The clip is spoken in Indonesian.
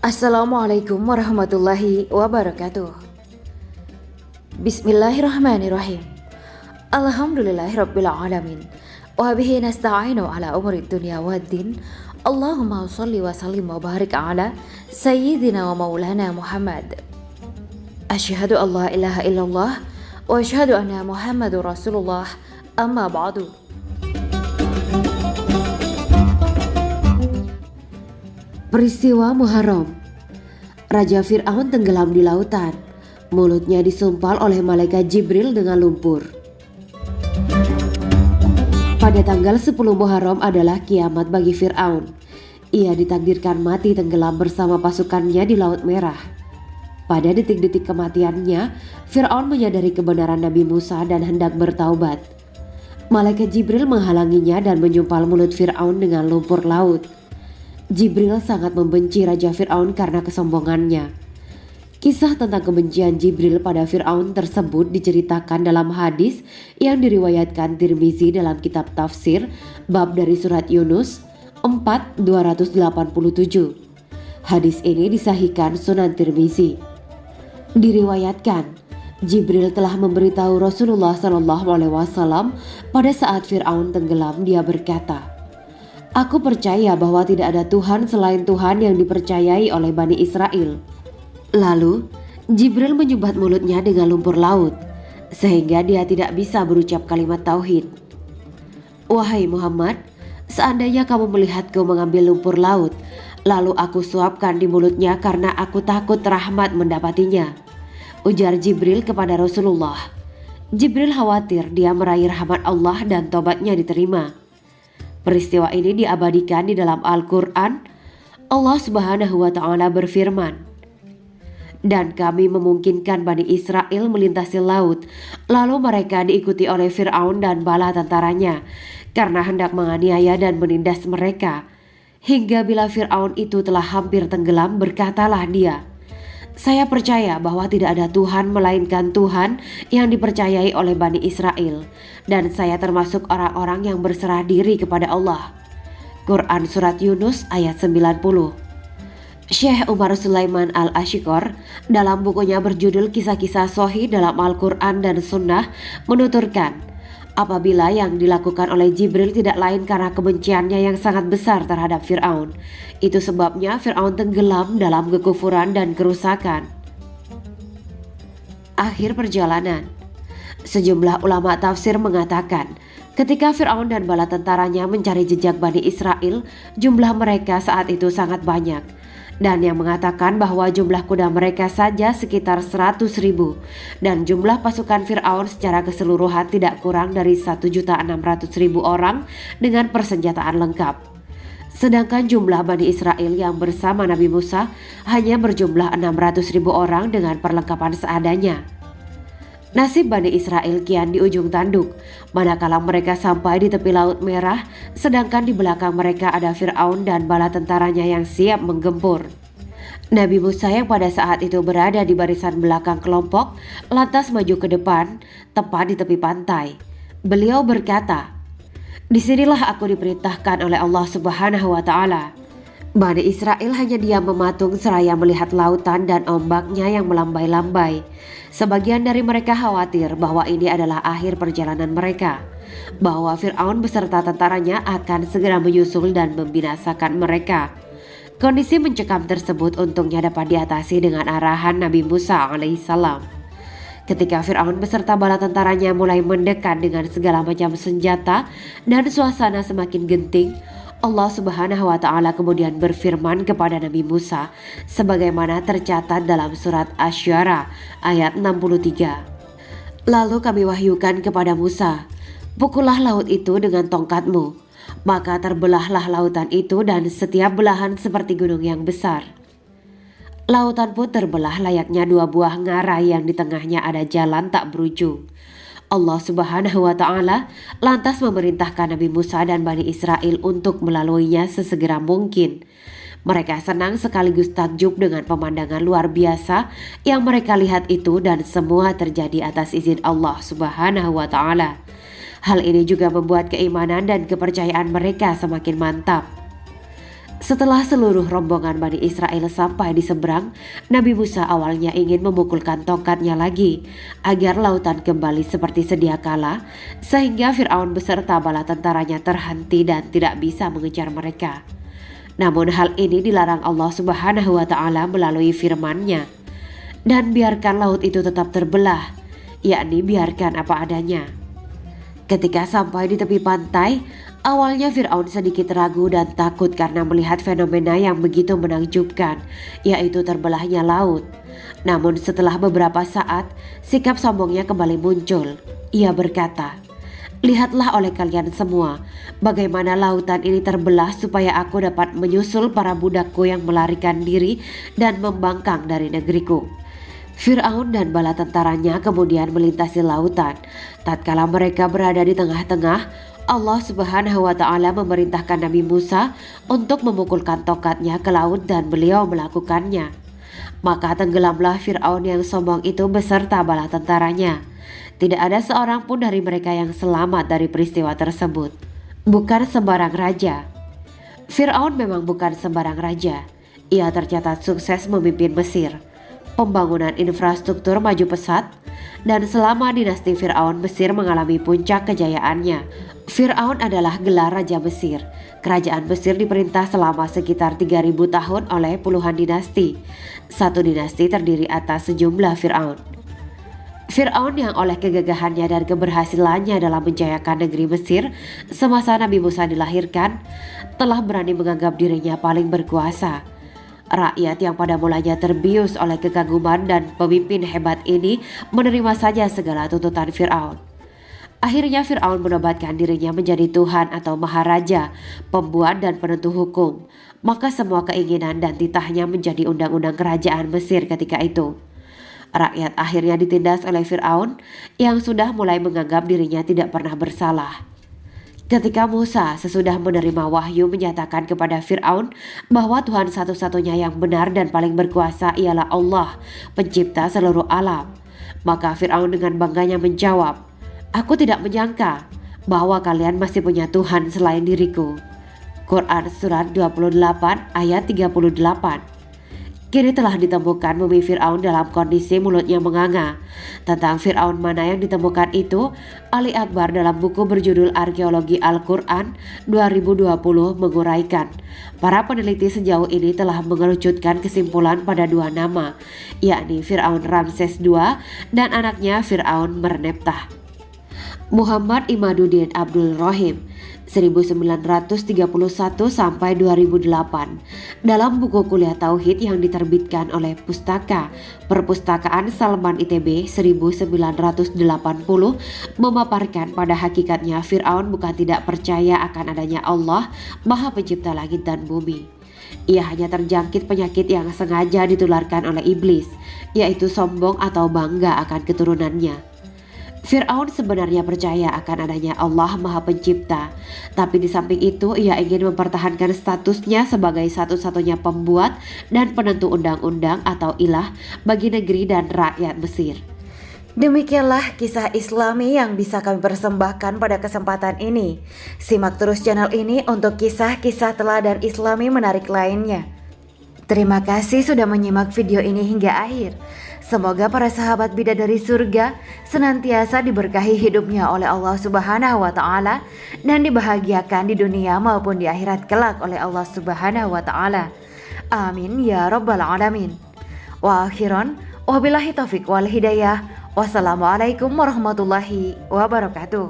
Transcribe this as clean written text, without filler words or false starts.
Assalamualaikum warahmatullahi wabarakatuh. Bismillahirrahmanirrahim. Alhamdulillahirabbil alamin. Wa bihi nasta'inu ala umurid dunya waddin. Allahumma shalli wa sallim wa barik ala sayyidina wa maulana Muhammad. Asyhadu an la ilaha illallah wa asyhadu anna Muhammadur Rasulullah. Amma ba'du. Peristiwa Muharram. Raja Fir'aun tenggelam di lautan. Mulutnya disumpal oleh malaikat Jibril dengan lumpur. Pada tanggal 10 Muharram adalah kiamat bagi Fir'aun. Ia ditakdirkan mati tenggelam bersama pasukannya di Laut Merah. Pada detik-detik kematiannya, Fir'aun menyadari kebenaran Nabi Musa dan hendak bertaubat. Malaikat Jibril menghalanginya dan menyumpal mulut Fir'aun dengan lumpur laut. Jibril sangat membenci Raja Fir'aun karena kesombongannya. Kisah tentang kebencian Jibril pada Fir'aun tersebut diceritakan dalam hadis yang diriwayatkan Tirmizi dalam kitab tafsir bab dari surat Yunus 4:287. Hadis ini disahihkan Sunan Tirmizi. Diriwayatkan Jibril telah memberitahu Rasulullah SAW pada saat Fir'aun tenggelam. Dia berkata, "Aku percaya bahwa tidak ada Tuhan selain Tuhan yang dipercayai oleh Bani Israel." Lalu Jibril menyumbat mulutnya dengan lumpur laut sehingga dia tidak bisa berucap kalimat tauhid. "Wahai Muhammad, seandainya kamu melihatku mengambil lumpur laut, lalu aku suapkan di mulutnya karena aku takut rahmat mendapatinya," ujar Jibril kepada Rasulullah. Jibril khawatir dia meraih rahmat Allah dan tobatnya diterima. Peristiwa ini diabadikan di dalam Al-Quran. Allah Subhanahu wa Ta'ala berfirman, "Dan kami memungkinkan Bani Israel melintasi laut, lalu mereka diikuti oleh Fir'aun dan bala tentaranya karena hendak menganiaya dan menindas mereka. Hingga bila Fir'aun itu telah hampir tenggelam, berkatalah dia, 'Saya percaya bahwa tidak ada Tuhan melainkan Tuhan yang dipercayai oleh Bani Israel, dan saya termasuk orang-orang yang berserah diri kepada Allah.'" Quran Surat Yunus ayat 90. Syekh Umar Sulaiman Al-Ashqar dalam bukunya berjudul Kisah-Kisah Sahih dalam Al-Quran dan Sunnah menuturkan, apabila yang dilakukan oleh Jibril tidak lain karena kebenciannya yang sangat besar terhadap Fir'aun, itu sebabnya Fir'aun tenggelam dalam kekufuran dan kerusakan. Akhir perjalanan. Sejumlah ulama tafsir mengatakan, ketika Fir'aun dan bala tentaranya mencari jejak Bani Israel, jumlah mereka saat itu sangat banyak. Dan yang mengatakan bahwa jumlah kuda mereka saja sekitar 100.000 dan jumlah pasukan Fir'aun secara keseluruhan tidak kurang dari 1.600.000 orang dengan persenjataan lengkap. Sedangkan jumlah Bani Israel yang bersama Nabi Musa hanya berjumlah 600.000 orang dengan perlengkapan seadanya. Nasib Bani Israel kian di ujung tanduk, manakala mereka sampai di tepi Laut Merah, sedangkan di belakang mereka ada Fir'aun dan bala tentaranya yang siap menggempur. Nabi Musa yang pada saat itu berada di barisan belakang kelompok, lantas maju ke depan, tepat di tepi pantai. Beliau berkata, "Disinilah aku diperintahkan oleh Allah Subhanahu wa Ta'ala." Bani Israel hanya diam mematung seraya melihat lautan dan ombaknya yang melambai-lambai. Sebagian dari mereka khawatir bahwa ini adalah akhir perjalanan mereka, bahwa Fir'aun beserta tentaranya akan segera menyusul dan membinasakan mereka. Kondisi mencekam tersebut untungnya dapat diatasi dengan arahan Nabi Musa alaihissalam. Ketika Fir'aun beserta bala tentaranya mulai mendekat dengan segala macam senjata dan suasana semakin genting, Allah Subhanahu wa Ta'ala kemudian berfirman kepada Nabi Musa sebagaimana tercatat dalam surat Asy-Syu'ara ayat 63. "Lalu kami wahyukan kepada Musa, pukullah laut itu dengan tongkatmu, maka terbelahlah lautan itu dan setiap belahan seperti gunung yang besar. Lautan pun terbelah layaknya dua buah ngarai yang di tengahnya ada jalan tak berujung." Allah Subhanahu wa Ta'ala lantas memerintahkan Nabi Musa dan Bani Israel untuk melaluinya sesegera mungkin. Mereka senang sekaligus takjub dengan pemandangan luar biasa yang mereka lihat itu, dan semua terjadi atas izin Allah Subhanahu wa Ta'ala. Hal ini juga membuat keimanan dan kepercayaan mereka semakin mantap. Setelah seluruh rombongan Bani Israel sampai di seberang, Nabi Musa awalnya ingin memukulkan tongkatnya lagi agar lautan kembali seperti sedia kala, sehingga Fir'aun beserta bala tentaranya terhenti dan tidak bisa mengejar mereka. Namun hal ini dilarang Allah Subhanahu wa Ta'ala melalui firman-Nya, dan biarkan laut itu tetap terbelah, yakni biarkan apa adanya. Ketika sampai di tepi pantai, awalnya Fir'aun sedikit ragu dan takut karena melihat fenomena yang begitu menakjubkan, yaitu terbelahnya laut. Namun setelah beberapa saat, sikap sombongnya kembali muncul. Ia berkata, "Lihatlah oleh kalian semua, bagaimana lautan ini terbelah supaya aku dapat menyusul para budakku yang melarikan diri dan membangkang dari negeriku." Fir'aun dan bala tentaranya kemudian melintasi lautan. Tatkala mereka berada di tengah-tengah, Allah Subhanahu wa Ta'ala memerintahkan Nabi Musa untuk memukulkan tongkatnya ke laut dan beliau melakukannya. Maka tenggelamlah Fir'aun yang sombong itu beserta bala tentaranya. Tidak ada seorang pun dari mereka yang selamat dari peristiwa tersebut. Bukan sembarang raja. Fir'aun memang bukan sembarang raja. Ia tercatat sukses memimpin Mesir. Pembangunan infrastruktur maju pesat, dan selama dinasti Fir'aun, Mesir mengalami puncak kejayaannya. Fir'aun adalah gelar Raja Mesir. Kerajaan Mesir diperintah selama sekitar 3000 tahun oleh puluhan dinasti. Satu dinasti terdiri atas sejumlah Fir'aun. Fir'aun yang oleh kegagahannya dan keberhasilannya dalam menjayakan negeri Mesir semasa Nabi Musa dilahirkan, telah berani menganggap dirinya paling berkuasa. Rakyat yang pada mulanya terbius oleh kekaguman dan pemimpin hebat ini menerima saja segala tuntutan Fir'aun. Akhirnya Fir'aun menobatkan dirinya menjadi Tuhan atau Maharaja, pembuat dan penentu hukum. Maka semua keinginan dan titahnya menjadi undang-undang kerajaan Mesir ketika itu. Rakyat akhirnya ditindas oleh Fir'aun yang sudah mulai menganggap dirinya tidak pernah bersalah. Ketika Musa sesudah menerima wahyu menyatakan kepada Fir'aun bahwa Tuhan satu-satunya yang benar dan paling berkuasa ialah Allah, pencipta seluruh alam, maka Fir'aun dengan bangganya menjawab, "Aku tidak menyangka bahwa kalian masih punya Tuhan selain diriku." Quran Surat 28 ayat 38. Kini telah ditemukan mumi Fir'aun dalam kondisi mulutnya menganga. Tentang Fir'aun mana yang ditemukan itu, Ali Akbar dalam buku berjudul Arkeologi Al-Quran 2020 menguraikan, para peneliti sejauh ini telah mengerucutkan kesimpulan pada dua nama, yakni Fir'aun Ramses II dan anaknya Fir'aun Merneptah. Muhammad Imaduddin Abdul Rohim 1931 sampai 2008 dalam buku kuliah Tauhid yang diterbitkan oleh Pustaka Perpustakaan Salman ITB 1980 memaparkan pada hakikatnya Fir'aun bukan tidak percaya akan adanya Allah Maha Pencipta langit dan bumi. Ia hanya terjangkit penyakit yang sengaja ditularkan oleh iblis, yaitu sombong atau bangga akan keturunannya. Fir'aun sebenarnya percaya akan adanya Allah Maha Pencipta, tapi di samping itu ia ingin mempertahankan statusnya sebagai satu-satunya pembuat dan penentu undang-undang atau ilah bagi negeri dan rakyat Mesir. Demikianlah kisah Islami yang bisa kami persembahkan pada kesempatan ini. Simak terus channel ini untuk kisah-kisah teladan Islami menarik lainnya. Terima kasih sudah menyimak video ini hingga akhir. Semoga para sahabat bidadari surga senantiasa diberkahi hidupnya oleh Allah Subhanahu wa Ta'ala dan dibahagiakan di dunia maupun di akhirat kelak oleh Allah Subhanahu wa Ta'ala. Amin ya rabbal alamin. Wa akhiran, wabillahi taufiq wal hidayah. Wassalamualaikum warahmatullahi wabarakatuh.